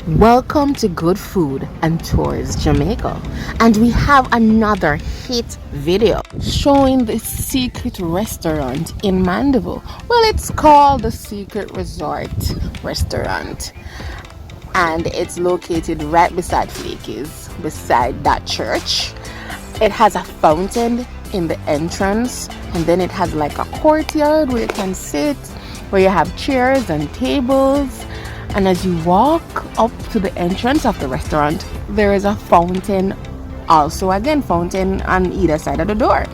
Welcome to Good Food and Tours Jamaica, and we have another hit video showing the secret restaurant in Mandeville. Well, it's called the Secret Resort Restaurant, and it's located right beside Flaky's, beside that church. It has a fountain in the entrance, and then it has like a courtyard where you can sit, where you have chairs and tables. And as you walk up to the entrance of the restaurant, there is a fountain, also again fountain on either side of the door.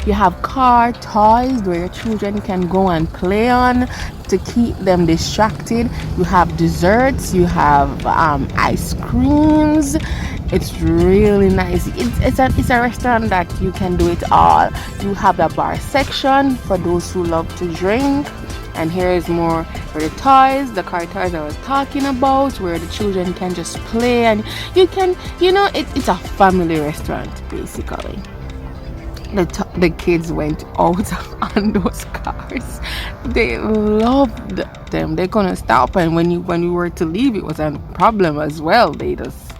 You have car toys where your children can go and play on to keep them distracted. You have desserts, you have ice creams. It's really nice. It's a restaurant that you can do it all. You have a bar section for those who love to drink. And here is more for the toys, the car toys I was talking about, where the children can just play, and you can, it's a family restaurant basically. The kids went out on those cars. They loved them. They couldn't stop, and when we were to leave, it was a problem as well. They just,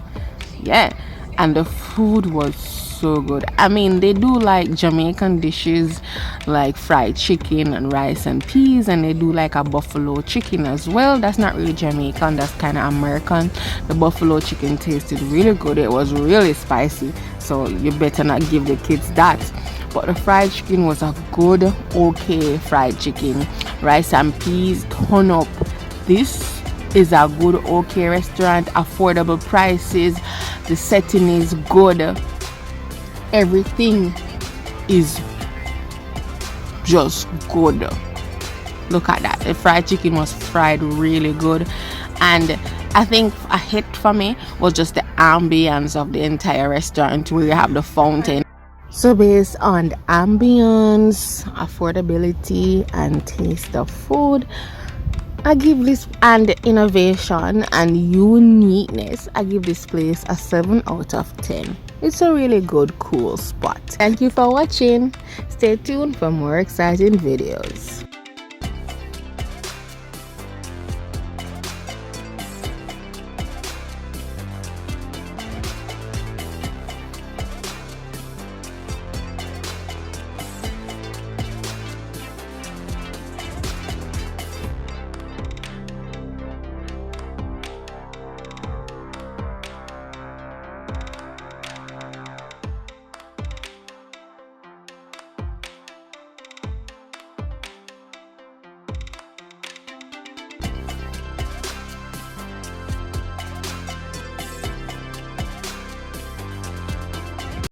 yeah, and the food was so good. I mean, they do like Jamaican dishes like fried chicken and rice and peas, and they do like a buffalo chicken as well. That's not really Jamaican, that's kind of American. The buffalo chicken tasted really good. It was really spicy, so you better not give the kids that. But the fried chicken was a good, okay fried chicken. Rice and peas, turn up. This is a good, okay restaurant. Affordable prices. The setting is good. Everything is just good. Look at that. The fried chicken was fried really good, and I think a hit for me was just the ambience of the entire restaurant, where you have the fountain. So based on the ambience, affordability, and taste of food, I give this, and innovation and uniqueness, I give this place a 7 out of 10. It's a really good, cool spot. Thank you for watching. Stay tuned for more exciting videos.